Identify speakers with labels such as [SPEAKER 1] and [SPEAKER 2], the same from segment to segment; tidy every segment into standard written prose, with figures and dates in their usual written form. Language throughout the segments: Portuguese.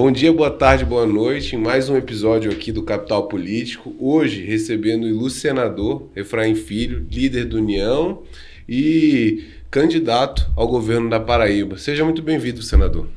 [SPEAKER 1] Bom dia, boa tarde, boa noite. Em mais um episódio aqui do Capital Político. Hoje recebendo o ilustre senador Efraim Filho, líder do União e candidato ao governo da Paraíba. Seja muito bem-vindo, senador.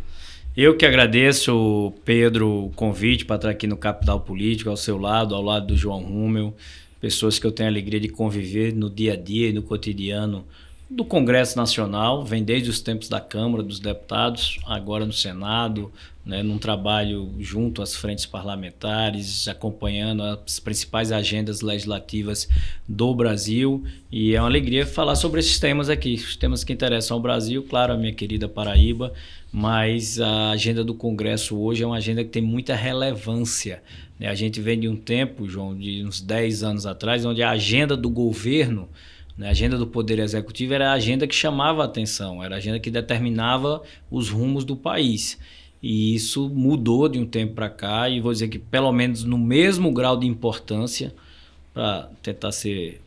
[SPEAKER 2] Eu que agradeço, Pedro, o convite para estar aqui no Capital Político, ao seu lado, ao lado do João Rúmel, pessoas que eu tenho a alegria de conviver no dia a dia e no cotidiano do Congresso Nacional, vem desde os tempos da Câmara dos Deputados, agora no Senado, num trabalho junto às frentes parlamentares, acompanhando as principais agendas legislativas do Brasil, e é uma alegria falar sobre esses temas aqui, os temas que interessam ao Brasil, claro, a minha querida Paraíba, mas a agenda do Congresso hoje é uma agenda que tem muita relevância. A gente vem de um tempo, João, de uns 10 anos atrás, onde a agenda do governo, a agenda do Poder Executivo era a agenda que chamava a atenção, era a agenda que determinava os rumos do país. E isso mudou de um tempo para cá, e vou dizer que pelo menos no mesmo grau de importância, para tentar ser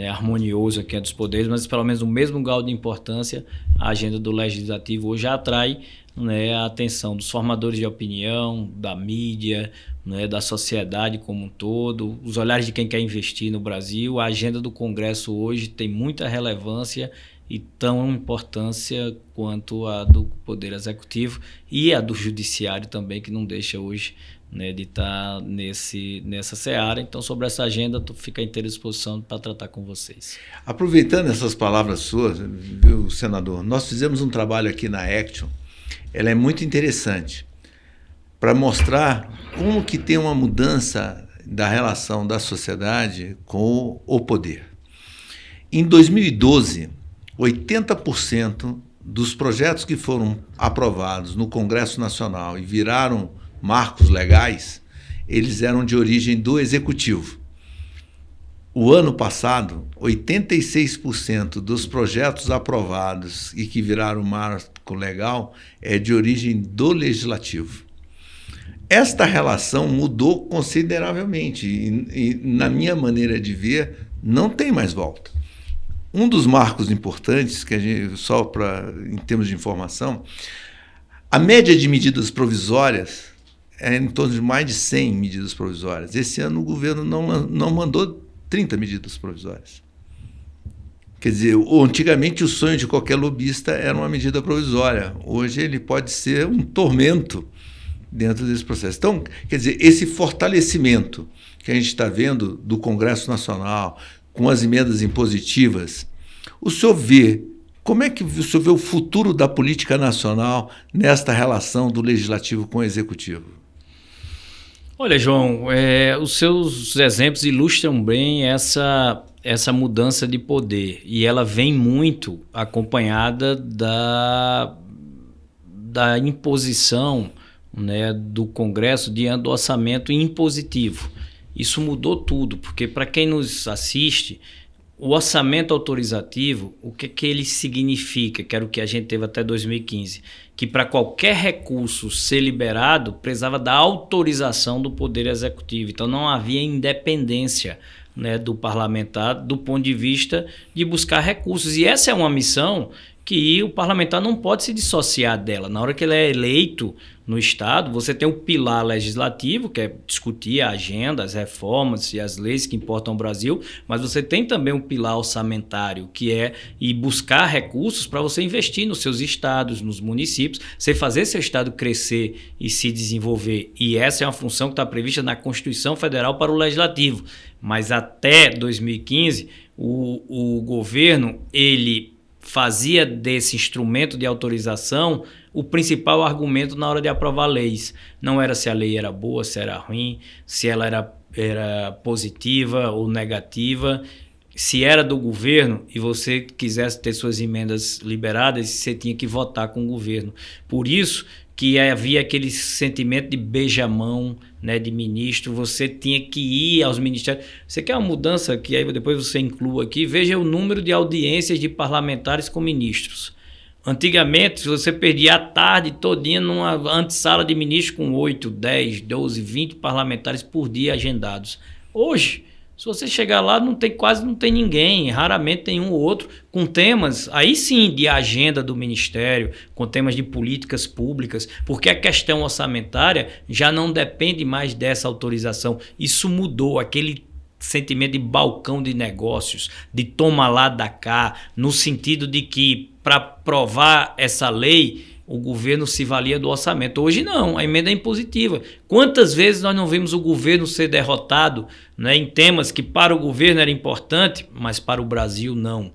[SPEAKER 2] harmonioso aqui entre os poderes, mas pelo menos no mesmo grau de importância, a agenda do Legislativo hoje atrai a atenção dos formadores de opinião, da mídia, da sociedade como um todo, os olhares de quem quer investir no Brasil. A agenda do Congresso hoje tem muita relevância e tão importância quanto a do Poder Executivo e a do Judiciário também, que não deixa hoje de estar nessa seara. Então, sobre essa agenda, fica à inteira disposição para tratar com vocês.
[SPEAKER 3] Aproveitando essas palavras suas, viu, senador, nós fizemos um trabalho aqui na Action, ela é muito interessante, para mostrar como que tem uma mudança da relação da sociedade com o poder. Em 2012, 80% dos projetos que foram aprovados no Congresso Nacional e viraram marcos legais, eles eram de origem do Executivo. O ano passado, 86% dos projetos aprovados e que viraram marco legal é de origem do Legislativo. Esta relação mudou consideravelmente e, na minha maneira de ver, não tem mais volta. Um dos marcos importantes, que a gente, só em termos de informação, a média de medidas provisórias é em torno de mais de 100 medidas provisórias. Esse ano o governo não mandou 30 medidas provisórias. Quer dizer, antigamente o sonho de qualquer lobista era uma medida provisória. Hoje ele pode ser um tormento dentro desse processo. Então, quer dizer, esse fortalecimento que a gente está vendo do Congresso Nacional, com as emendas impositivas, o senhor vê, como é que o senhor vê o futuro da política nacional nesta relação do Legislativo com o Executivo?
[SPEAKER 2] Olha, João, os seus exemplos ilustram bem essa mudança de poder, e ela vem muito acompanhada da imposição do Congresso diante do orçamento impositivo. Isso mudou tudo, porque para quem nos assiste, o orçamento autorizativo, o que ele significa, que era o que a gente teve até 2015, que para qualquer recurso ser liberado, precisava da autorização do Poder Executivo. Então não havia independência do parlamentar do ponto de vista de buscar recursos. E essa é uma missão que o parlamentar não pode se dissociar dela. Na hora que ele é eleito no Estado, você tem o pilar legislativo, que é discutir a agenda, as reformas e as leis que importam ao Brasil, mas você tem também um pilar orçamentário, que é ir buscar recursos para você investir nos seus estados, nos municípios, você fazer seu estado crescer e se desenvolver. E essa é uma função que está prevista na Constituição Federal para o Legislativo. Mas até 2015, o governo, ele fazia desse instrumento de autorização o principal argumento na hora de aprovar leis. Não era se a lei era boa, se era ruim, se ela era positiva ou negativa. Se era do governo e você quisesse ter suas emendas liberadas, você tinha que votar com o governo. Por isso que havia aquele sentimento de beijamão, de ministro, você tinha que ir aos ministérios. Você quer uma mudança que aí depois você inclua aqui? Veja o número de audiências de parlamentares com ministros. Antigamente, você perdia a tarde todinha numa antessala de ministros com 8, 10, 12, 20 parlamentares por dia agendados. Hoje, Se você chegar lá, quase não tem ninguém, raramente tem um ou outro, com temas, aí sim, de agenda do Ministério, com temas de políticas públicas, porque a questão orçamentária já não depende mais dessa autorização. Isso mudou, aquele sentimento de balcão de negócios, de toma lá da cá, no sentido de que para aprovar essa lei, o governo se valia do orçamento. Hoje não, a emenda é impositiva. Quantas vezes nós não vimos o governo ser derrotado, né, em temas que para o governo era importante, mas para o Brasil não.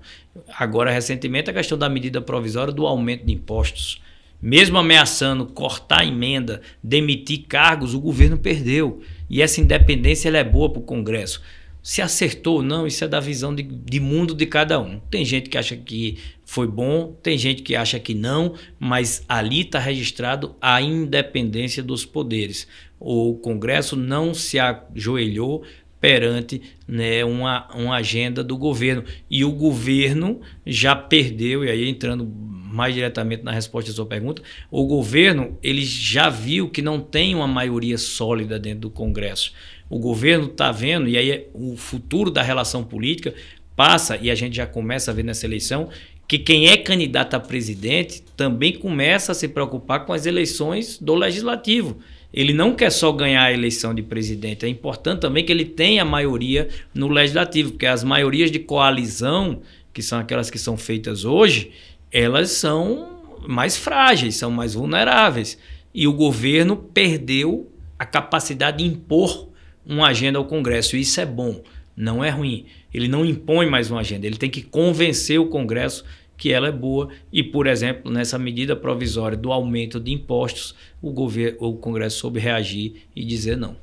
[SPEAKER 2] Agora, recentemente, a questão da medida provisória do aumento de impostos. Mesmo ameaçando cortar a emenda, demitir cargos, o governo perdeu. E essa independência ela é boa para o Congresso. Se acertou ou não, isso é da visão de mundo de cada um. Tem gente que acha que foi bom, tem gente que acha que não, mas ali está registrado a independência dos poderes. O Congresso não se ajoelhou perante, né, uma agenda do governo. E o governo já perdeu, e aí entrando mais diretamente na resposta à sua pergunta, o governo ele já viu que não tem uma maioria sólida dentro do Congresso. O governo está vendo, e aí o futuro da relação política passa, e a gente já começa a ver nessa eleição, que quem é candidato a presidente também começa a se preocupar com as eleições do legislativo. Ele não quer só ganhar a eleição de presidente, é importante também que ele tenha maioria no legislativo, porque as maiorias de coalizão, que são aquelas que são feitas hoje, elas são mais frágeis, são mais vulneráveis. E o governo perdeu a capacidade de impor uma agenda ao Congresso. E isso é bom, não é ruim. Ele não impõe mais uma agenda, ele tem que convencer o Congresso que ela é boa. E, por exemplo, nessa medida provisória do aumento de impostos, o Congresso soube reagir e dizer não.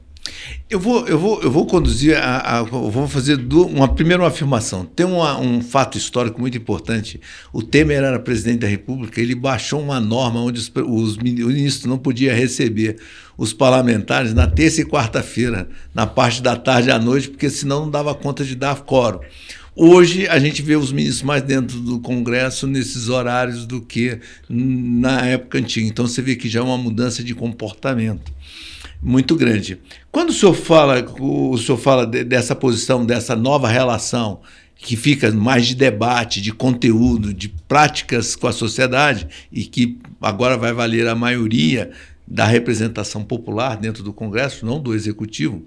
[SPEAKER 3] Eu vou conduzir, vou fazer uma afirmação. Tem um fato histórico muito importante. O Temer era presidente da República, ele baixou uma norma onde os ministros não podiam receber os parlamentares na terça e quarta-feira, na parte da tarde à noite, porque senão não dava conta de dar quórum. Hoje a gente vê os ministros mais dentro do Congresso nesses horários do que na época antiga. Então você vê que já é uma mudança de comportamento muito grande. Quando o senhor fala dessa posição, dessa nova relação, que fica mais de debate, de conteúdo, de práticas com a sociedade, e que agora vai valer a maioria da representação popular dentro do Congresso, não do Executivo.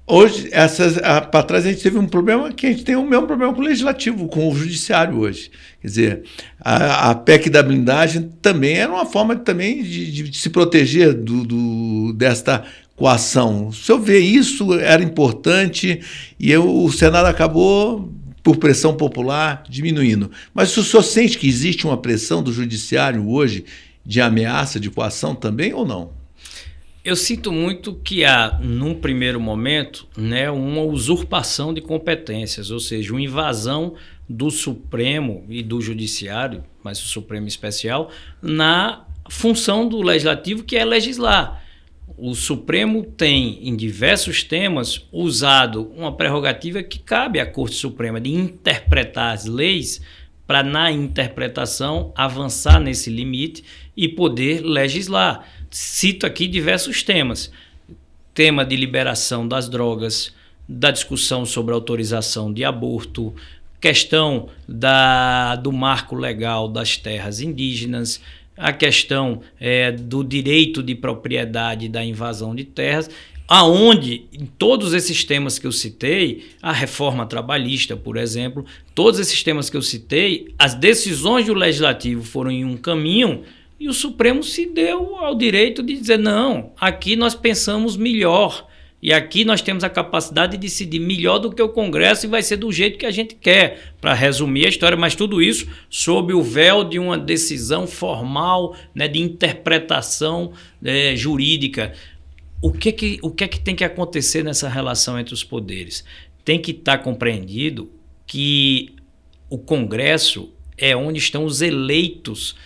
[SPEAKER 3] Hoje, para trás, a gente teve um problema que a gente tem o mesmo problema com o Legislativo, com o Judiciário hoje. Quer dizer, a PEC da blindagem também era uma forma também de se proteger desta coação. O senhor vê isso, era importante, e o Senado acabou, por pressão popular, diminuindo. Mas o senhor sente que existe uma pressão do Judiciário hoje de ameaça, de coação também, ou não?
[SPEAKER 2] Eu sinto muito que há, num primeiro momento, né, uma usurpação de competências, ou seja, uma invasão do Supremo e do Judiciário, mas o Supremo em especial, na função do Legislativo, que é legislar. O Supremo tem, em diversos temas, usado uma prerrogativa que cabe à Corte Suprema de interpretar as leis para, na interpretação, avançar nesse limite e poder legislar. Cito aqui diversos temas. Tema de liberação das drogas, da discussão sobre autorização de aborto, questão do marco legal das terras indígenas, a questão do direito de propriedade da invasão de terras, aonde, em todos esses temas que eu citei, a reforma trabalhista, por exemplo, todos esses temas que eu citei, as decisões do Legislativo foram em um caminho e o Supremo se deu ao direito de dizer, não, aqui nós pensamos melhor e aqui nós temos a capacidade de decidir melhor do que o Congresso e vai ser do jeito que a gente quer, para resumir a história, mas tudo isso sob o véu de uma decisão formal, né, de interpretação jurídica. O que é que tem que acontecer nessa relação entre os poderes? Tem que estar compreendido que o Congresso é onde estão os eleitos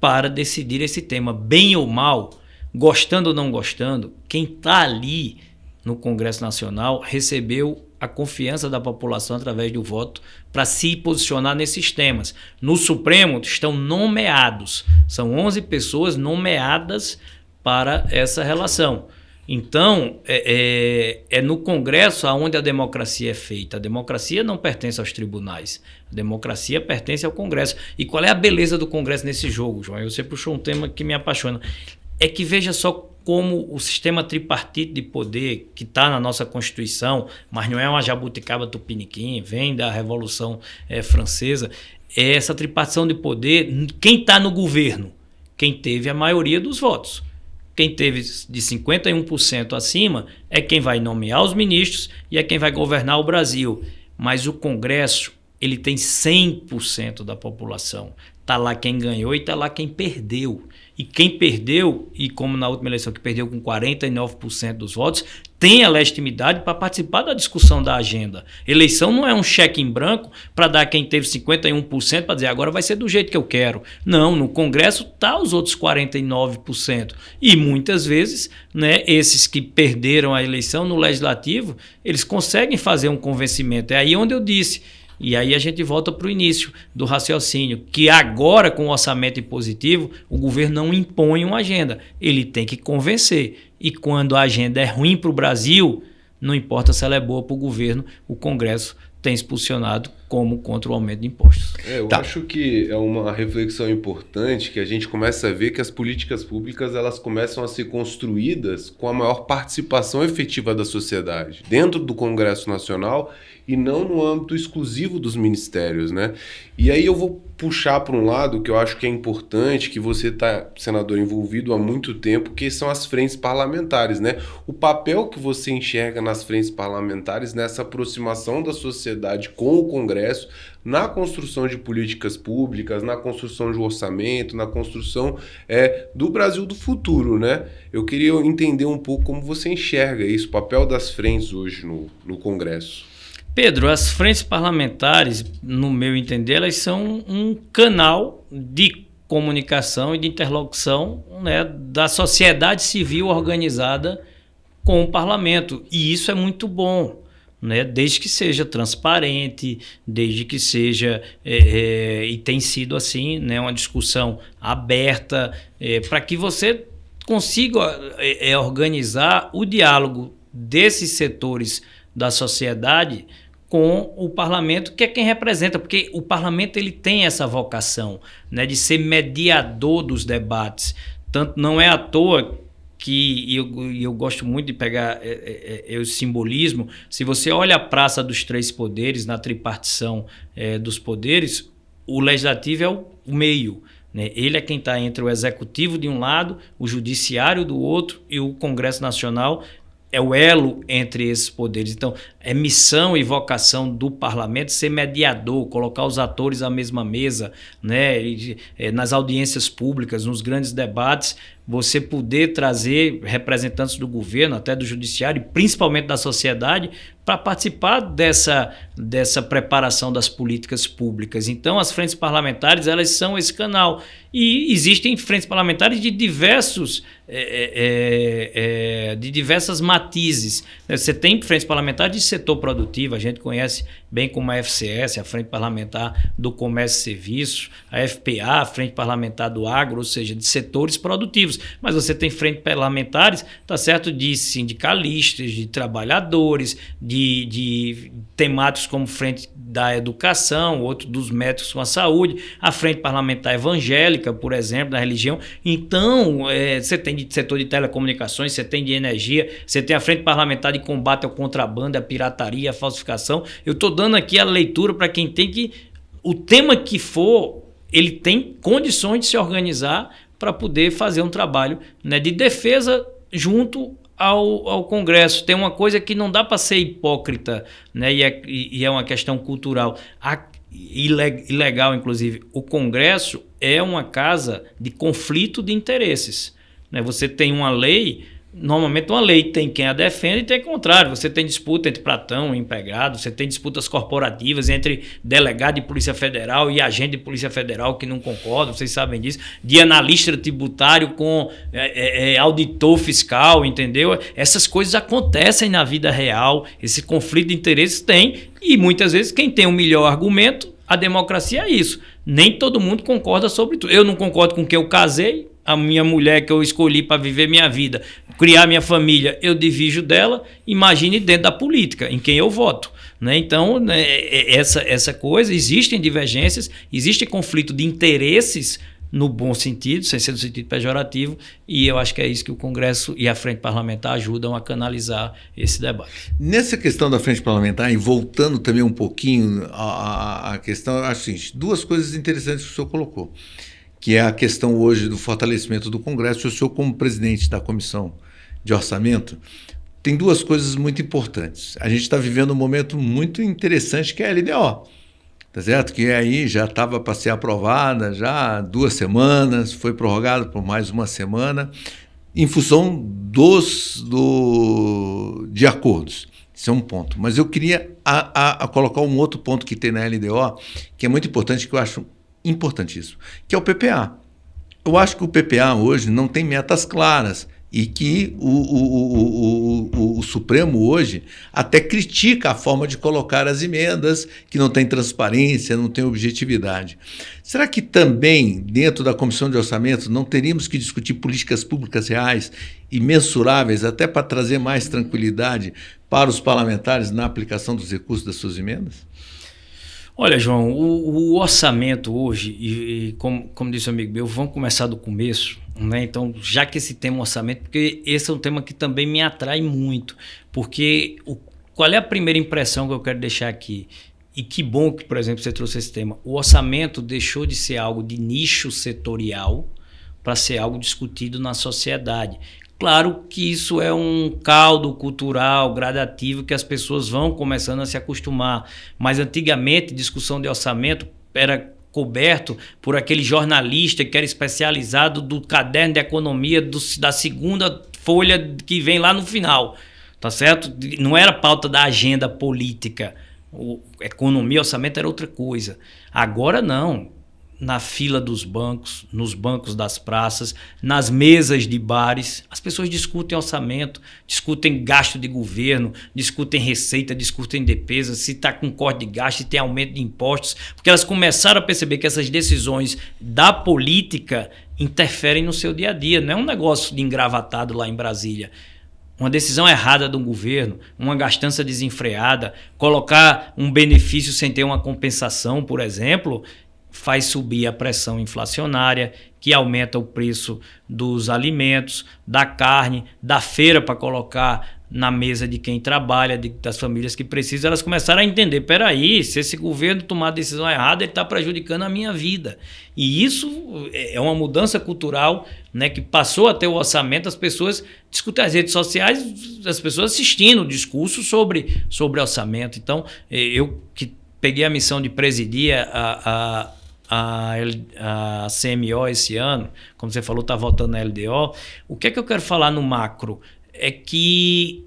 [SPEAKER 2] para decidir esse tema, bem ou mal, gostando ou não gostando. Quem está ali no Congresso Nacional recebeu a confiança da população através do voto para se posicionar nesses temas. No Supremo estão nomeados, são 11 pessoas nomeadas para essa relação. Então, é no Congresso onde a democracia é feita. A democracia não pertence aos tribunais. A democracia pertence ao Congresso. E qual é a beleza do Congresso nesse jogo, João? Você puxou um tema que me apaixona. É que veja só como o sistema tripartite de poder que está na nossa Constituição, mas não é uma jabuticaba tupiniquim, vem da Revolução Francesa, é essa tripartição de poder. Quem está no governo? Quem teve a maioria dos votos. Quem teve de 51% acima é quem vai nomear os ministros e é quem vai governar o Brasil. Mas o Congresso, ele tem 100% da população. Está lá quem ganhou e está lá quem perdeu. E quem perdeu, e como na última eleição que perdeu com 49% dos votos, tem a legitimidade para participar da discussão da agenda. Eleição não é um cheque em branco para dar quem teve 51% para dizer agora vai ser do jeito que eu quero. Não, no Congresso está os outros 49%. E muitas vezes, né, esses que perderam a eleição no Legislativo, eles conseguem fazer um convencimento. É aí onde eu disse. E aí a gente volta para o início do raciocínio, que agora com o orçamento impositivo, o governo não impõe uma agenda, ele tem que convencer. E quando a agenda é ruim para o Brasil, não importa se ela é boa para o governo, o Congresso tem expulsionado como contra o aumento de impostos.
[SPEAKER 1] Eu acho que é uma reflexão importante que a gente começa a ver que as políticas públicas elas começam a ser construídas com a maior participação efetiva da sociedade, dentro do Congresso Nacional e não no âmbito exclusivo dos ministérios, né? E aí eu vou puxar para um lado que eu acho que é importante, que você está, senador, envolvido há muito tempo, que são as frentes parlamentares, né? O papel que você enxerga nas frentes parlamentares nessa aproximação da sociedade com o Congresso, na construção de políticas públicas, na construção de orçamento, na construção do Brasil do futuro, né? Eu queria entender um pouco como você enxerga isso, o papel das frentes hoje no Congresso.
[SPEAKER 2] Pedro, as frentes parlamentares, no meu entender, elas são um canal de comunicação e de interlocução, né, da sociedade civil organizada com o parlamento. E isso é muito bom, né, desde que seja transparente, desde que seja, e tem sido assim, né, uma discussão aberta, para que você consiga organizar o diálogo desses setores da sociedade com o parlamento, que é quem representa, porque o parlamento ele tem essa vocação, né, de ser mediador dos debates. Tanto não é à toa que eu gosto muito de pegar o simbolismo. Se você olha a Praça dos Três Poderes, na tripartição dos poderes, o legislativo é o meio, né? Ele é quem está entre o executivo de um lado, o judiciário do outro e o Congresso Nacional é o elo entre esses poderes. Então, é missão e vocação do parlamento ser mediador, colocar os atores à mesma mesa, né? Nas audiências públicas, nos grandes debates, você poder trazer representantes do governo, até do judiciário, e principalmente da sociedade, para participar dessa preparação das políticas públicas. Então, as frentes parlamentares, elas são esse canal. E existem frentes parlamentares de diversas matizes. Você tem frentes parlamentares de setor produtivo, a gente conhece bem como a FCS, a Frente Parlamentar do Comércio e Serviços, a FPA, a Frente Parlamentar do Agro, ou seja, de setores produtivos. Mas você tem frentes parlamentares, tá certo, de sindicalistas, de trabalhadores, de temáticos como Frente da Educação, outro dos médicos com a saúde, a Frente Parlamentar Evangélica, por exemplo, da religião. Então, você tem de setor de telecomunicações, você tem de energia, você tem a Frente Parlamentar de combate ao contrabando, à pirataria, à falsificação. Eu estou dando aqui a leitura para quem tem que... O tema que for, ele tem condições de se organizar para poder fazer um trabalho, né, de defesa junto ao Congresso. Tem uma coisa que não dá para ser hipócrita, né, e é uma questão cultural. Ilegal, inclusive. O Congresso é uma casa de conflito de interesses, né? Você tem uma lei, normalmente uma lei tem quem a defende e tem o contrário. Você tem disputa entre patrão e empregado, você tem disputas corporativas entre delegado de Polícia Federal e agente de Polícia Federal que não concordam, vocês sabem disso, de analista tributário com auditor fiscal, entendeu? Essas coisas acontecem na vida real, esse conflito de interesses tem, e muitas vezes quem tem o melhor argumento, a democracia é isso. Nem todo mundo concorda sobre tudo. Eu não concordo com quem eu casei, a minha mulher que eu escolhi para viver minha vida, criar minha família, eu divido dela, imagine dentro da política, em quem eu voto. Né? Então, né, essa coisa, existem divergências, existe conflito de interesses no bom sentido, sem ser no sentido pejorativo, e eu acho que é isso que o Congresso e a Frente Parlamentar ajudam a canalizar esse debate.
[SPEAKER 3] Nessa questão da Frente Parlamentar, e voltando também um pouquinho à questão, eu acho assim, duas coisas interessantes que o senhor colocou, que é a questão hoje do fortalecimento do Congresso, e o senhor como presidente da Comissão de Orçamento, tem duas coisas muito importantes. A gente está vivendo um momento muito interessante, que é a LDO. Tá certo? Que aí já estava para ser aprovada já há 2 semanas, foi prorrogado por mais 1 semana, em função de acordos. Isso é um ponto. Mas eu queria colocar um outro ponto que tem na LDO, que é muito importante, que eu acho importantíssimo, que é o PPA. Eu acho que o PPA hoje não tem metas claras, e que o Supremo hoje até critica a forma de colocar as emendas, que não tem transparência, não tem objetividade. Será que também, dentro da Comissão de Orçamento, não teríamos que discutir políticas públicas reais e mensuráveis, até para trazer mais tranquilidade para os parlamentares na aplicação dos recursos das suas emendas?
[SPEAKER 2] Olha, João, o orçamento hoje, e como disse o amigo meu, vamos começar do começo, né? Então, já que esse tema orçamento, porque esse é um tema que também me atrai muito, porque qual é a primeira impressão que eu quero deixar aqui? E que bom que, por exemplo, você trouxe esse tema. O orçamento deixou de ser algo de nicho setorial para ser algo discutido na sociedade. Claro que isso é um caldo cultural gradativo que as pessoas vão começando a se acostumar, mas antigamente discussão de orçamento era coberto por aquele jornalista que era especializado do caderno de economia da segunda folha que vem lá no final, tá certo? Não era pauta da agenda política, economia, orçamento era outra coisa. Agora não. Na fila dos bancos, nos bancos das praças, nas mesas de bares, as pessoas discutem orçamento, discutem gasto de governo, discutem receita, discutem despesa, se está com corte de gasto, se tem aumento de impostos, porque elas começaram a perceber que essas decisões da política interferem no seu dia a dia. Não é um negócio de engravatado lá em Brasília. Uma decisão errada de um governo, uma gastança desenfreada, colocar um benefício sem ter uma compensação, por exemplo, faz subir a pressão inflacionária, que aumenta o preço dos alimentos, da carne, da feira para colocar na mesa de quem trabalha, das famílias que precisam. Elas começaram a entender, peraí, se esse governo tomar a decisão errada, ele está prejudicando a minha vida. E isso é uma mudança cultural, né, que passou a ter o orçamento, as pessoas discutem as redes sociais, as pessoas assistindo o discurso sobre orçamento. Então, eu que peguei a missão de presidir a CMO esse ano, como você falou, está votando na LDO. O que é que eu quero falar no macro? É que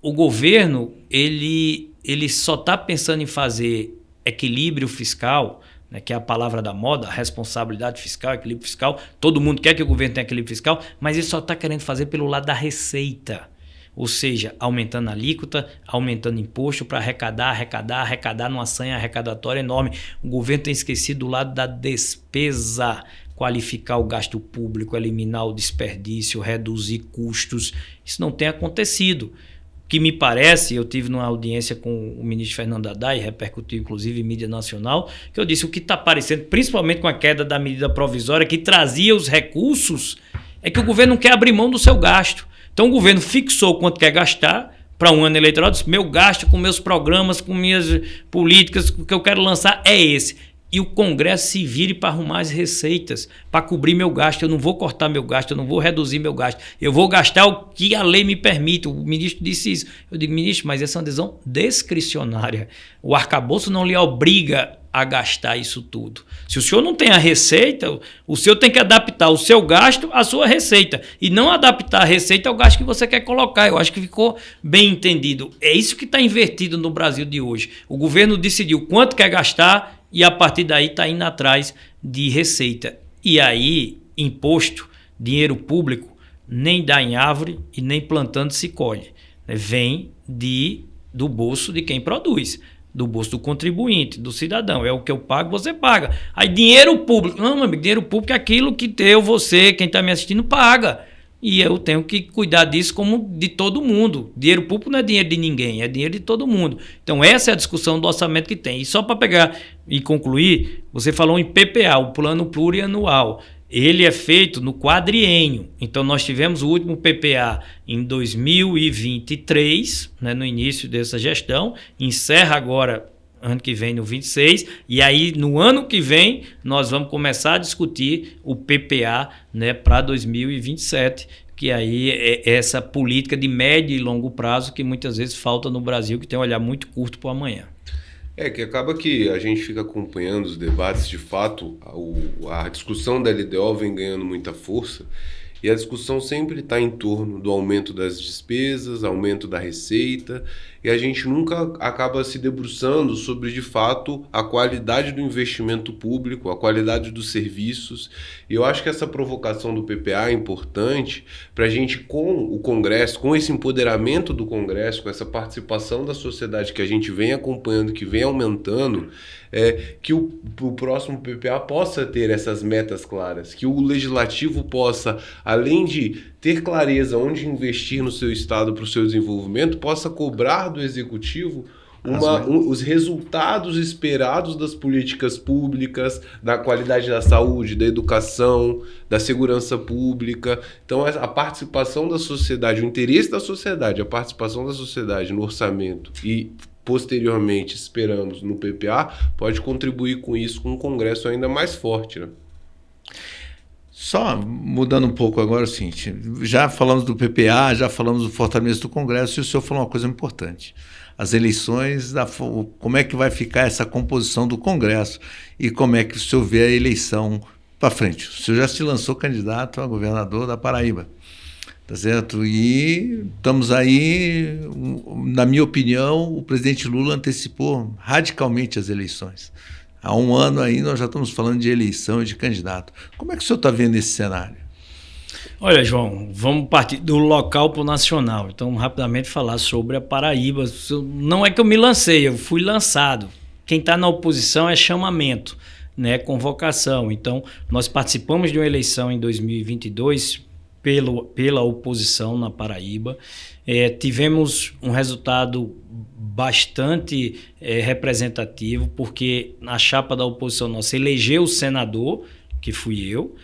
[SPEAKER 2] o governo ele só está pensando em fazer equilíbrio fiscal, né, que é a palavra da moda, responsabilidade fiscal, equilíbrio fiscal. Todo mundo quer que o governo tenha equilíbrio fiscal, mas ele só está querendo fazer pelo lado da receita. Ou seja, aumentando a alíquota, aumentando imposto para arrecadar numa sanha arrecadatória enorme. O governo tem esquecido do lado da despesa, qualificar o gasto público, eliminar o desperdício, reduzir custos. Isso não tem acontecido. O que me parece, eu tive numa audiência com o ministro Fernando Haddad, repercutiu inclusive em mídia nacional, que eu disse o que está aparecendo, principalmente com a queda da medida provisória que trazia os recursos, é que o governo não quer abrir mão do seu gasto. Então o governo fixou quanto quer gastar para um ano eleitoral, disse, meu gasto com meus programas, com minhas políticas, o que eu quero lançar é esse. E o Congresso se vire para arrumar as receitas, para cobrir meu gasto. Eu não vou cortar meu gasto, eu não vou reduzir meu gasto. Eu vou gastar o que a lei me permite. O ministro disse isso. Eu digo, ministro, mas essa é uma decisão discricionária. O arcabouço não lhe obriga a gastar isso tudo. Se o senhor não tem a receita, o senhor tem que adaptar o seu gasto à sua receita e não adaptar a receita ao gasto que você quer colocar. Eu acho que ficou bem entendido. É isso que está invertido no Brasil de hoje. O governo decidiu quanto quer gastar e a partir daí está indo atrás de receita. E aí, imposto, dinheiro público, nem dá em árvore e nem plantando se colhe. Vem do bolso de quem produz. do bolso do contribuinte, do cidadão. É o que eu pago, você paga. Aí dinheiro público. Não, meu amigo, dinheiro público é aquilo que eu, você, quem está me assistindo, paga. E eu tenho que cuidar disso como de todo mundo. Dinheiro público não é dinheiro de ninguém, é dinheiro de todo mundo. Então essa é a discussão do orçamento que tem. E só para pegar e concluir, você falou em PPA, o Plano Plurianual. Ele é feito no quadriênio. Então nós tivemos o último PPA em 2023, né, no início dessa gestão, encerra agora ano que vem, no 26, e aí no ano que vem nós vamos começar a discutir o PPA, né, para 2027, que aí é essa política de médio e longo prazo que muitas vezes falta no Brasil, que tem um olhar muito curto para o amanhã.
[SPEAKER 1] Que acaba que a gente fica acompanhando os debates, de fato, a discussão da LDO vem ganhando muita força, e a discussão sempre está em torno do aumento das despesas, aumento da receita, e a gente nunca acaba se debruçando sobre, de fato, a qualidade do investimento público, a qualidade dos serviços. E eu acho que essa provocação do PPA é importante para a gente, com o Congresso, com esse empoderamento do Congresso, com essa participação da sociedade que a gente vem acompanhando, que vem aumentando, que o próximo PPA possa ter essas metas claras, que o Legislativo possa, além de ter clareza onde investir no seu estado para o seu desenvolvimento, possa cobrar do Executivo os resultados esperados das políticas públicas, da qualidade da saúde, da educação, da segurança pública. Então, a participação da sociedade, o interesse da sociedade, a participação da sociedade no orçamento e posteriormente, esperamos, no PPA, pode contribuir com isso, com um Congresso ainda mais forte, né?
[SPEAKER 3] Só mudando um pouco agora é o seguinte, já falamos do PPA, já falamos do fortalecimento do Congresso, e o senhor falou uma coisa importante. As eleições, como é que vai ficar essa composição do Congresso e como é que o senhor vê a eleição para frente. O senhor já se lançou candidato a governador da Paraíba. Tá certo? E estamos aí, na minha opinião, o presidente Lula antecipou radicalmente as eleições. Há um ano aí nós já estamos falando de eleição e de candidato. Como é que o senhor está vendo esse cenário?
[SPEAKER 2] Olha, João, vamos partir do local para o nacional. Então, rapidamente falar sobre a Paraíba. Não é que eu me lancei, eu fui lançado. Quem está na oposição é chamamento, né? Convocação. Então, nós participamos de uma eleição em 2022 pela oposição na Paraíba. Tivemos um resultado bastante representativo, porque na chapa da oposição nossa elegeu o senador, que fui eu,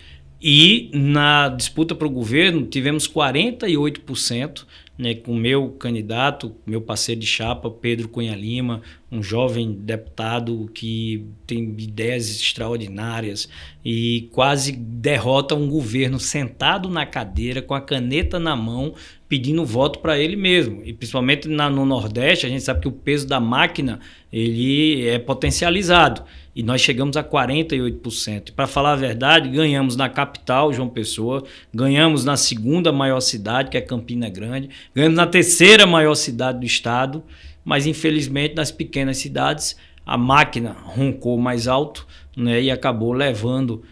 [SPEAKER 2] e na disputa para o governo tivemos 48%, né, com o meu candidato, meu parceiro de chapa, Pedro Cunha Lima, um jovem deputado que tem ideias extraordinárias e quase derrota um governo sentado na cadeira, com a caneta na mão, pedindo voto para ele mesmo. E principalmente no Nordeste, a gente sabe que o peso da máquina ele é potencializado. E nós chegamos a 48%. Para falar a verdade, ganhamos na capital, João Pessoa, ganhamos na segunda maior cidade, que é Campina Grande, ganhamos na terceira maior cidade do estado, mas infelizmente nas pequenas cidades a máquina roncou mais alto, né, e acabou levando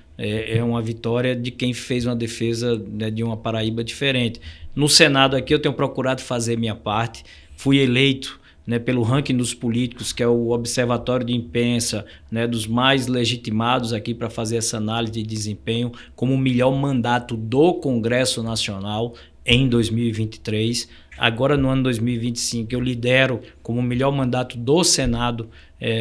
[SPEAKER 2] uma vitória de quem fez uma defesa, né, de uma Paraíba diferente. No Senado aqui eu tenho procurado fazer minha parte, fui eleito, né, pelo ranking dos políticos, que é o Observatório de Imprensa, né, dos mais legitimados aqui para fazer essa análise de desempenho, como o melhor mandato do Congresso Nacional em 2023. Agora, no ano 2025, eu lidero como o melhor mandato do Senado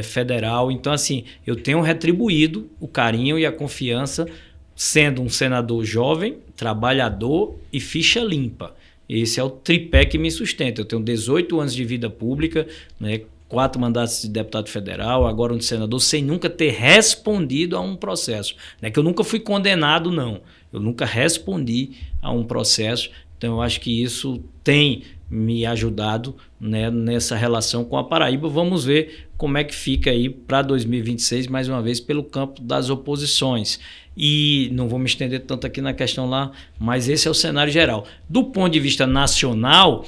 [SPEAKER 2] Federal. Então, assim, eu tenho retribuído o carinho e a confiança, sendo um senador jovem, trabalhador e ficha limpa. Esse é o tripé que me sustenta. Eu tenho 18 anos de vida pública, né, 4 mandatos de deputado federal, agora um de senador, sem nunca ter respondido a um processo. Não é que eu nunca fui condenado, não. Eu nunca respondi a um processo. Então, eu acho que isso tem me ajudado, né, nessa relação com a Paraíba. Vamos ver como é que fica aí para 2026, mais uma vez, pelo campo das oposições. E não vou me estender tanto aqui na questão lá, mas esse é o cenário geral. Do ponto de vista nacional,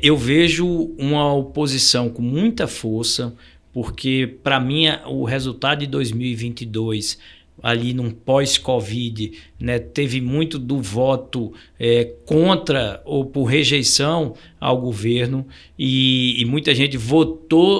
[SPEAKER 2] eu vejo uma oposição com muita força, porque, para mim, o resultado de 2022, ali num pós-Covid, né, teve muito do voto contra ou por rejeição ao governo e muita gente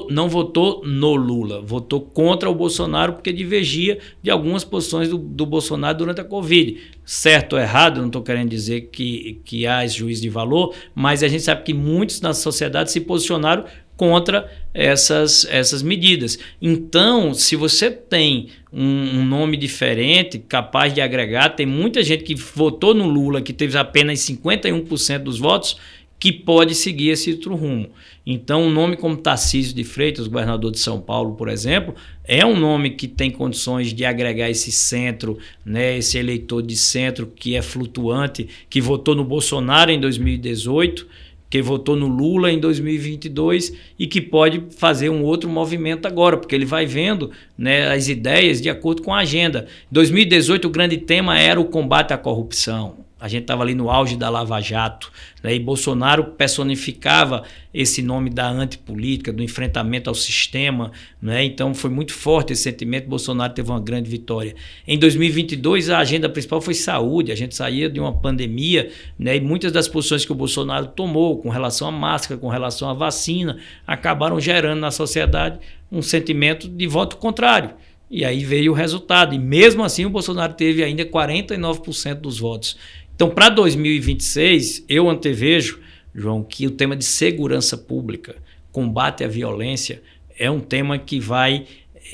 [SPEAKER 2] não votou no Lula, votou contra o Bolsonaro porque divergia de algumas posições do Bolsonaro durante a Covid. Certo ou errado, não estou querendo dizer que há esse juízo de valor, mas a gente sabe que muitos na sociedade se posicionaram contra essas medidas. Então, se você tem um nome diferente, capaz de agregar, tem muita gente que votou no Lula, que teve apenas 51% dos votos, que pode seguir esse outro rumo. Então, um nome como Tarcísio de Freitas, governador de São Paulo, por exemplo, é um nome que tem condições de agregar esse centro, né, esse eleitor de centro que é flutuante, que votou no Bolsonaro em 2018, que votou no Lula em 2022 e que pode fazer um outro movimento agora, porque ele vai vendo, né, as ideias de acordo com a agenda. Em 2018, o grande tema era o combate à corrupção. A gente estava ali no auge da Lava Jato, né, e Bolsonaro personificava esse nome da antipolítica, do enfrentamento ao sistema, né, então foi muito forte esse sentimento. Bolsonaro teve uma grande vitória. Em 2022, a agenda principal foi saúde. A gente saía de uma pandemia, né, e muitas das posições que o Bolsonaro tomou com relação à máscara, com relação à vacina, acabaram gerando na sociedade um sentimento de voto contrário. E aí veio o resultado. E mesmo assim, o Bolsonaro teve ainda 49% dos votos. Então, para 2026, eu antevejo, João, que o tema de segurança pública, combate à violência, é um tema que vai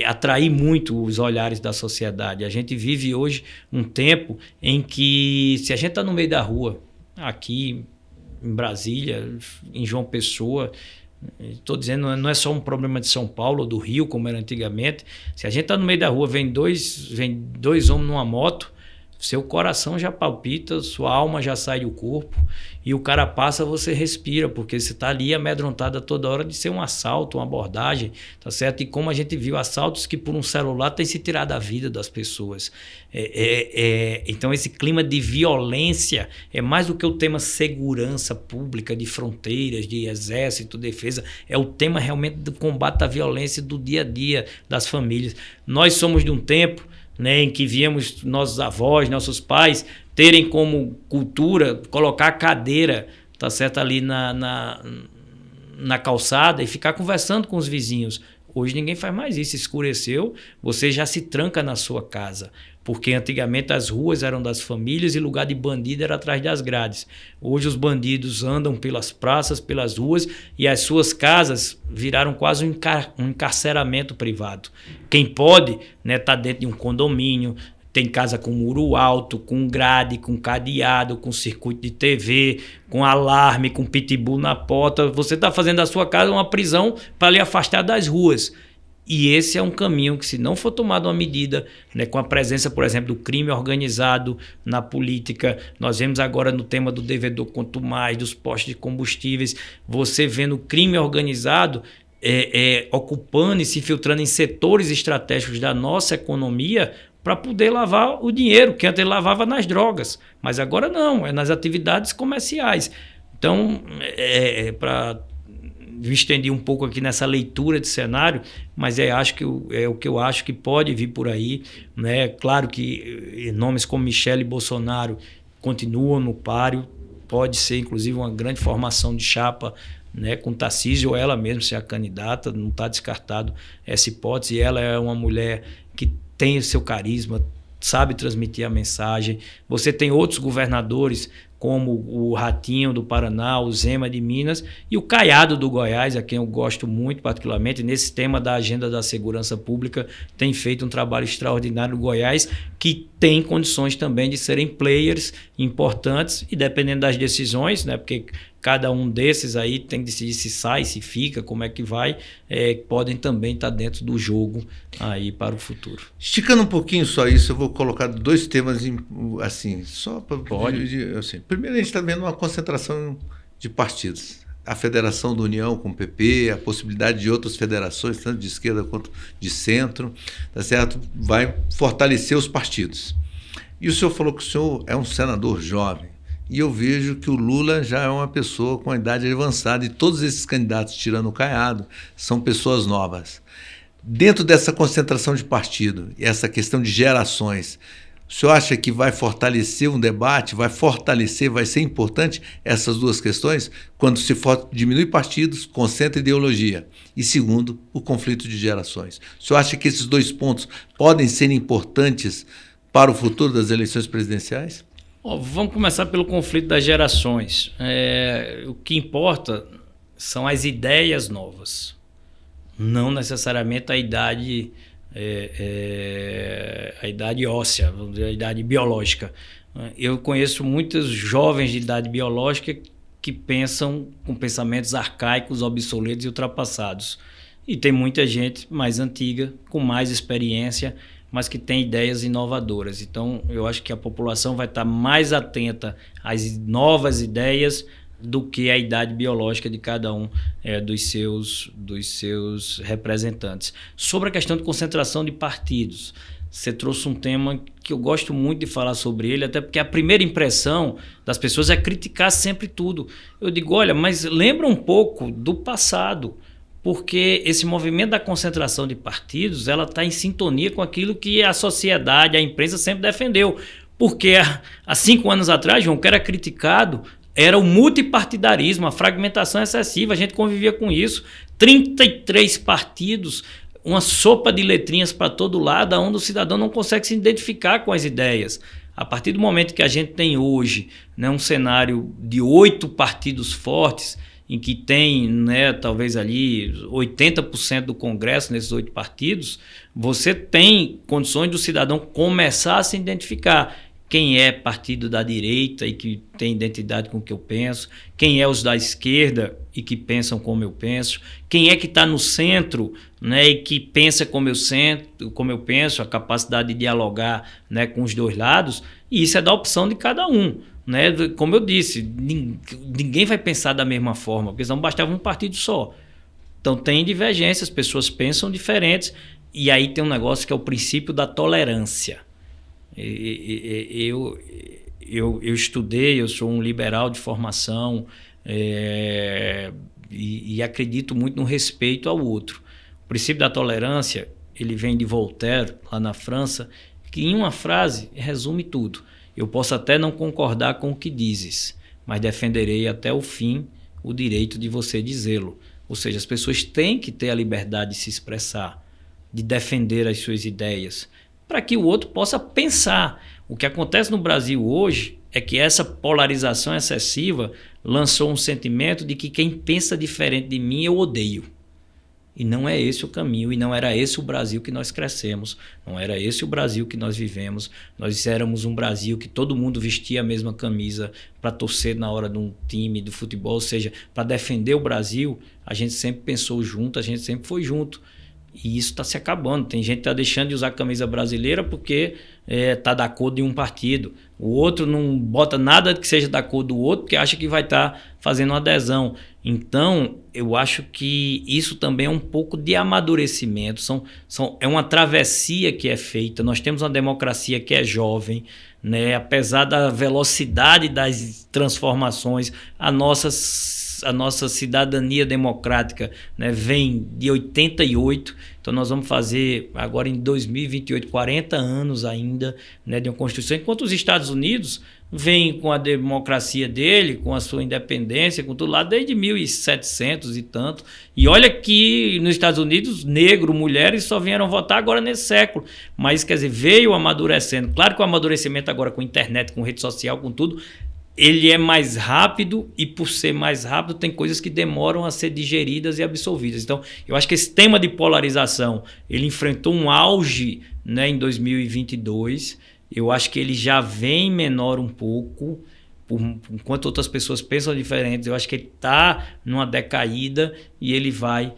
[SPEAKER 2] atrair muito os olhares da sociedade. A gente vive hoje um tempo em que, se a gente está no meio da rua, aqui em Brasília, em João Pessoa, estou dizendo, não é só um problema de São Paulo ou do Rio, como era antigamente. Se a gente está no meio da rua, vem dois homens numa moto, seu coração já palpita, sua alma já sai do corpo e o cara passa, você respira, porque você está ali amedrontado a toda hora de ser um assalto, uma abordagem, tá certo? E como a gente viu, assaltos que por um celular têm se tirado a vida das pessoas. Então esse clima de violência é mais do que o tema segurança pública, de fronteiras, de exército, defesa, é o tema realmente do combate à violência do dia a dia das famílias. Nós somos de um tempo, né, em que víamos nossos avós, nossos pais terem como cultura colocar a cadeira, tá certo, ali na calçada e ficar conversando com os vizinhos. Hoje ninguém faz mais isso. Escureceu, você já se tranca na sua casa. Porque antigamente as ruas eram das famílias e lugar de bandido era atrás das grades. Hoje os bandidos andam pelas praças, pelas ruas e as suas casas viraram quase um encarceramento privado. Quem pode, né, tá dentro de um condomínio, tem casa com muro alto, com grade, com cadeado, com circuito de TV, com alarme, com pitbull na porta. Você está fazendo da sua casa uma prisão para lhe afastar das ruas. E esse é um caminho que, se não for tomada uma medida, né, com a presença, por exemplo, do crime organizado na política, nós vemos agora no tema do devedor quanto mais, dos postos de combustíveis, você vendo o crime organizado ocupando e se infiltrando em setores estratégicos da nossa economia para poder lavar o dinheiro, que antes ele lavava nas drogas, mas agora não, é nas atividades comerciais. Então, para estendi um pouco aqui nessa leitura de cenário, mas acho que é o que eu acho que pode vir por aí, né? Claro que nomes como Michele Bolsonaro continuam no páreo, pode ser inclusive uma grande formação de chapa, né, com Tarcísio ou ela mesma ser a candidata, não está descartado essa hipótese. E ela é uma mulher que tem o seu carisma, sabe transmitir a mensagem. Você tem outros governadores, como o Ratinho do Paraná, o Zema de Minas e o Caiado do Goiás, a quem eu gosto muito particularmente, nesse tema da agenda da segurança pública, tem feito um trabalho extraordinário no Goiás, que tem condições também de serem players importantes e dependendo das decisões, né, porque cada um desses aí tem que decidir se sai, se fica, como é que vai, podem também estar dentro do jogo aí para o futuro.
[SPEAKER 3] Esticando um pouquinho só isso, eu vou colocar dois temas assim, só para... Assim, primeiro, a gente está vendo uma concentração de partidos. A Federação da União com o PP, a possibilidade de outras federações, tanto de esquerda quanto de centro, tá certo? Vai fortalecer os partidos. E o senhor falou que o senhor é um senador jovem. E eu vejo que o Lula já é uma pessoa com a idade avançada e todos esses candidatos, tirando o Caiado, são pessoas novas. Dentro dessa concentração de partido, essa questão de gerações, o senhor acha que vai fortalecer um debate, vai ser importante essas duas questões? Quando se diminui partidos, concentra ideologia. E segundo, o conflito de gerações. O senhor acha que esses dois pontos podem ser importantes para o futuro das eleições presidenciais?
[SPEAKER 2] Vamos começar pelo conflito das gerações. O que importa são as ideias novas, não necessariamente a idade óssea, a idade biológica. Eu conheço muitos jovens de idade biológica que pensam com pensamentos arcaicos, obsoletos e ultrapassados. E tem muita gente mais antiga, com mais experiência, mas que tem ideias inovadoras. Então, eu acho que a população vai estar mais atenta às novas ideias do que a idade biológica de cada um dos seus representantes. Sobre a questão de concentração de partidos, você trouxe um tema que eu gosto muito de falar sobre ele, até porque a primeira impressão das pessoas é criticar sempre tudo. Eu digo, olha, mas lembra um pouco do passado, porque esse movimento da concentração de partidos, ela está em sintonia com aquilo que a sociedade, a imprensa sempre defendeu. Porque há 5 anos atrás, João, o que era criticado era o multipartidarismo, a fragmentação excessiva, a gente convivia com isso. 33 partidos, uma sopa de letrinhas para todo lado, onde o cidadão não consegue se identificar com as ideias. A partir do momento que a gente tem hoje, né, um cenário de 8 partidos fortes, em que tem, né, talvez ali 80% do Congresso nesses 8 partidos, você tem condições do cidadão começar a se identificar. Quem é partido da direita e que tem identidade com o que eu penso, quem é os da esquerda e que pensam como eu penso, quem é que está no centro, né, e que pensa como eu penso, a capacidade de dialogar, né, com os dois lados, e isso é da opção de cada um. Né? Como eu disse, ninguém vai pensar da mesma forma, porque senão bastava um partido só. Então tem divergências, as pessoas pensam diferentes, e aí tem um negócio que é o princípio da tolerância. Eu estudei, eu sou um liberal de formação, e acredito muito no respeito ao outro. O princípio da tolerância, ele vem de Voltaire, lá na França, que em uma frase resume tudo. Eu posso até não concordar com o que dizes, mas defenderei até o fim o direito de você dizê-lo. Ou seja, as pessoas têm que ter a liberdade de se expressar, de defender as suas ideias, para que o outro possa pensar. O que acontece no Brasil hoje é que essa polarização excessiva lançou um sentimento de que quem pensa diferente de mim eu odeio. E não é esse o caminho, e não era esse o Brasil que nós crescemos, não era esse o Brasil que nós vivemos. Nós éramos um Brasil que todo mundo vestia a mesma camisa para torcer na hora de um time de futebol, ou seja, para defender o Brasil, a gente sempre pensou junto, a gente sempre foi junto. E isso está se acabando. Tem gente que está deixando de usar a camisa brasileira porque está da cor de um partido. O outro não bota nada que seja da cor do outro porque acha que vai estar fazendo uma adesão. Então, eu acho que isso também é um pouco de amadurecimento. É uma travessia que é feita. Nós temos uma democracia que é jovem, né? Apesar da velocidade das transformações, a nossa cidadania democrática, né, vem de 88, então nós vamos fazer agora em 2028, 40 anos ainda, né, de uma Constituição, enquanto os Estados Unidos vêm com a democracia dele, com a sua independência, com tudo lá, desde 1700 e tanto. E olha que nos Estados Unidos, negro, mulheres só vieram votar agora nesse século, mas quer dizer, veio amadurecendo. Claro que o amadurecimento agora com internet, com rede social, com tudo, ele é mais rápido, e por ser mais rápido tem coisas que demoram a ser digeridas e absorvidas. Então, eu acho que esse tema de polarização, ele enfrentou um auge, né, em 2022. Eu acho que ele já vem menor um pouco, enquanto outras pessoas pensam diferentes. Eu acho que ele está numa decaída e ele vai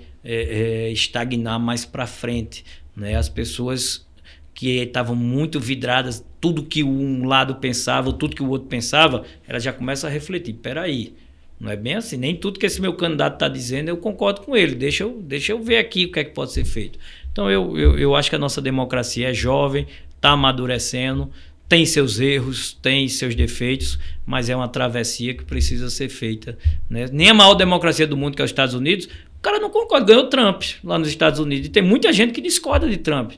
[SPEAKER 2] estagnar mais para frente, né? As pessoas que estavam muito vidradas, tudo que um lado pensava, tudo que o outro pensava, ela já começa a refletir. Peraí, não é bem assim, nem tudo que esse meu candidato está dizendo eu concordo com ele, deixa eu ver aqui o que é que pode ser feito. Então eu acho que a nossa democracia é jovem, está amadurecendo, tem seus erros, tem seus defeitos, mas é uma travessia que precisa ser feita, né? Nem a maior democracia do mundo, que é os Estados Unidos, O cara não concorda, ganhou Trump lá nos Estados Unidos. E tem muita gente que discorda de Trump.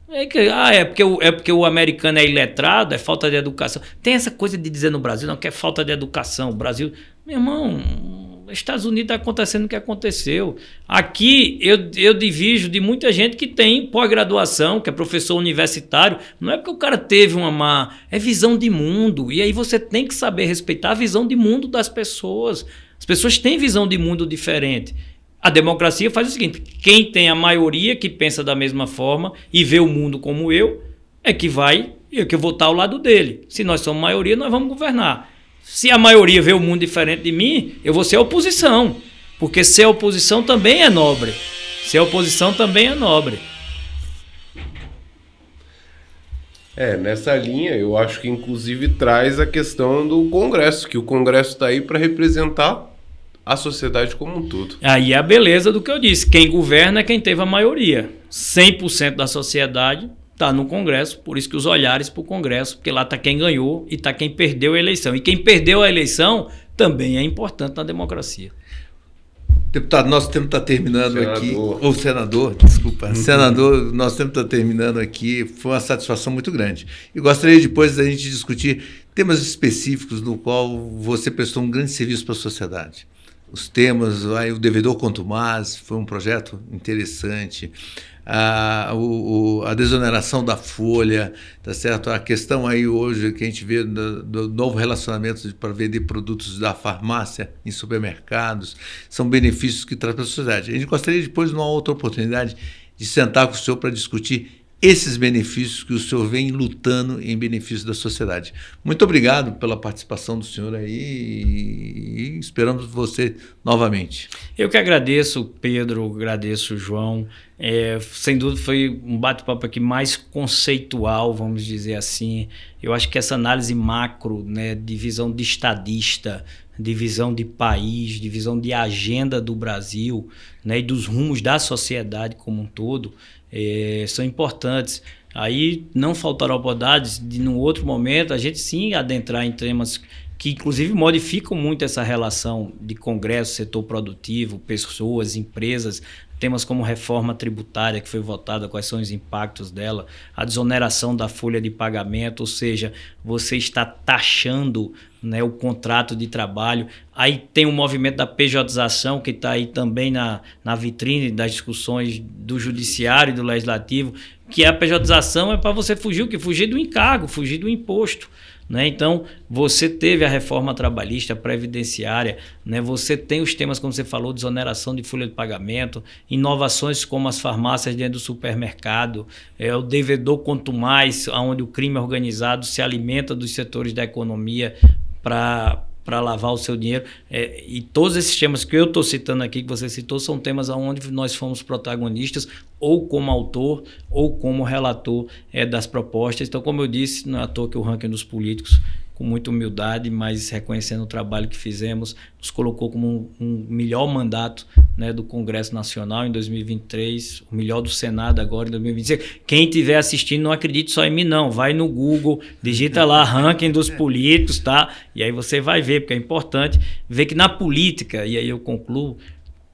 [SPEAKER 2] É porque o americano é iletrado, é falta de educação. Tem essa coisa de dizer no Brasil, não, que é falta de educação. O Brasil, meu irmão, nos Estados Unidos está acontecendo o que aconteceu. Aqui eu divido de muita gente que tem pós-graduação, que é professor universitário. Não é porque o cara teve uma má, é visão de mundo. E aí você tem que saber respeitar a visão de mundo das pessoas. As pessoas têm visão de mundo diferente. A democracia faz o seguinte: quem tem a maioria que pensa da mesma forma e vê o mundo como eu, é que eu vou estar ao lado dele. Se nós somos maioria, nós vamos governar. Se a maioria vê o mundo diferente de mim, eu vou ser a oposição. Porque ser a oposição também é nobre. Ser a oposição também é nobre.
[SPEAKER 1] Nessa linha, eu acho que inclusive traz a questão do Congresso, que o Congresso está aí para representar a sociedade como um todo.
[SPEAKER 2] Aí é a beleza do que eu disse. Quem governa é quem teve a maioria. 100% da sociedade está no Congresso, por isso que os olhares para o Congresso, porque lá está quem ganhou e está quem perdeu a eleição. E quem perdeu a eleição também é importante na democracia.
[SPEAKER 3] Deputado, nosso tempo está terminando aqui. Ou senador, desculpa. Senador, nosso tempo está terminando aqui. Foi uma satisfação muito grande. E gostaria depois da gente discutir temas específicos no qual você prestou um grande serviço para a sociedade. Os temas, o devedor contumaz, foi um projeto interessante. A desoneração da folha, tá certo? A questão aí hoje que a gente vê do novo relacionamento para vender produtos da farmácia em supermercados, são benefícios que traz para a sociedade. A gente gostaria depois, numa outra oportunidade, de sentar com o senhor para discutir esses benefícios que o senhor vem lutando em benefício da sociedade. Muito obrigado pela participação do senhor aí e esperamos você novamente.
[SPEAKER 2] Eu que agradeço, Pedro, agradeço, João. Sem dúvida foi um bate-papo aqui mais conceitual, vamos dizer assim. Eu acho que essa análise macro, né, de visão de estadista, de visão de país, de visão de agenda do Brasil, né, e dos rumos da sociedade como um todo, são importantes. Aí não faltará oportunidades de, num outro momento, a gente sim adentrar em temas que, inclusive, modificam muito essa relação de Congresso, setor produtivo, pessoas, empresas, temas como reforma tributária que foi votada, quais são os impactos dela, a desoneração da folha de pagamento, ou seja, você está taxando, né, o contrato de trabalho. Aí tem o movimento da pejotização, que está aí também na vitrine das discussões do judiciário e do legislativo, que a pejotização é para você fugir do encargo, fugir do imposto. Né? Então, você teve a reforma trabalhista, a previdenciária, né? Você tem os temas, como você falou, desoneração de folha de pagamento, inovações como as farmácias dentro do supermercado, o devedor contumaz, onde o crime organizado se alimenta dos setores da economia para lavar o seu dinheiro. E todos esses temas que eu estou citando aqui, que você citou, são temas onde nós fomos protagonistas, ou como autor, ou como relator das propostas. Então, como eu disse, não é à toa que o ranking dos políticos, com muita humildade, mas reconhecendo o trabalho que fizemos, nos colocou como um melhor mandato, né, do Congresso Nacional em 2023, o melhor do Senado agora em 2026. Quem estiver assistindo, não acredite só em mim, não. Vai no Google, digita lá ranking dos políticos, tá? E aí você vai ver, porque é importante ver que na política, e aí eu concluo,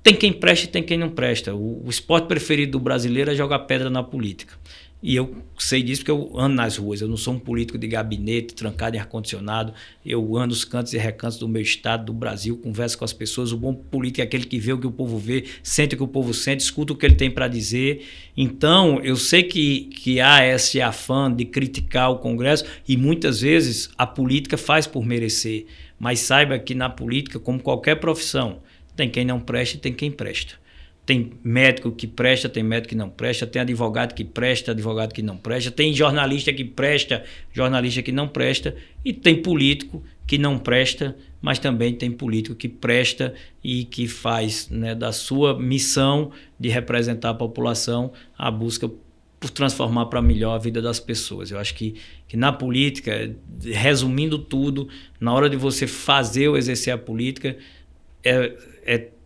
[SPEAKER 2] tem quem presta e tem quem não presta. O esporte preferido do brasileiro é jogar pedra na política. E eu sei disso porque eu ando nas ruas. Eu não sou um político de gabinete, trancado em ar-condicionado. Eu ando os cantos e recantos do meu estado, do Brasil, converso com as pessoas. O bom político é aquele que vê o que o povo vê, sente o que o povo sente, escuta o que ele tem para dizer. Então, eu sei que há esse afã de criticar o Congresso e muitas vezes a política faz por merecer. Mas saiba que na política, como qualquer profissão, tem quem não presta e tem quem presta. Tem médico que presta, tem médico que não presta, tem advogado que presta, advogado que não presta, tem jornalista que presta, jornalista que não presta, e tem político que não presta, mas também tem político que presta e que faz, né, da sua missão de representar a população a busca por transformar para melhor a vida das pessoas. Eu acho que na política, resumindo tudo, na hora de você fazer ou exercer a política,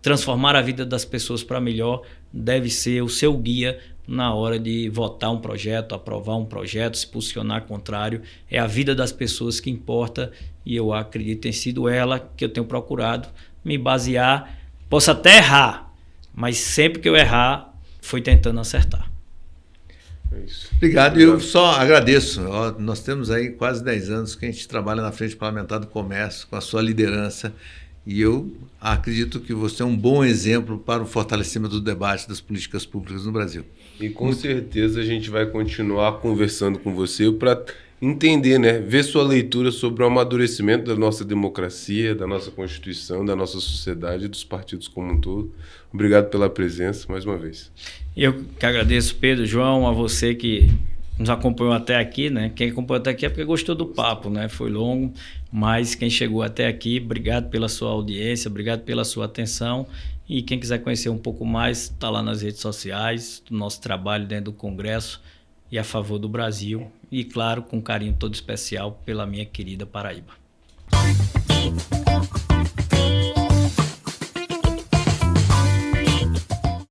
[SPEAKER 2] transformar a vida das pessoas para melhor deve ser o seu guia na hora de votar um projeto, aprovar um projeto, se posicionar contrário. É a vida das pessoas que importa e eu acredito que tem sido ela que eu tenho procurado me basear. Posso até errar, mas sempre que eu errar, foi tentando acertar.
[SPEAKER 1] É isso.
[SPEAKER 3] Obrigado. Eu só agradeço. Nós temos aí quase 10 anos que a gente trabalha na Frente Parlamentar do Comércio, com a sua liderança, e eu acredito que você é um bom exemplo para o fortalecimento do debate das políticas públicas no Brasil.
[SPEAKER 1] E com certeza a gente vai continuar conversando com você para entender, né? Ver sua leitura sobre o amadurecimento da nossa democracia, da nossa Constituição, da nossa sociedade e dos partidos como um todo. Obrigado pela presença mais uma vez.
[SPEAKER 2] Eu que agradeço, Pedro, João, a você que nos acompanhou até aqui, né? Quem acompanhou até aqui é porque gostou do papo, né? Foi longo, mas quem chegou até aqui, obrigado pela sua audiência, obrigado pela sua atenção. E quem quiser conhecer um pouco mais, está lá nas redes sociais, do nosso trabalho dentro do Congresso e a favor do Brasil. E, claro, com um carinho todo especial pela minha querida Paraíba.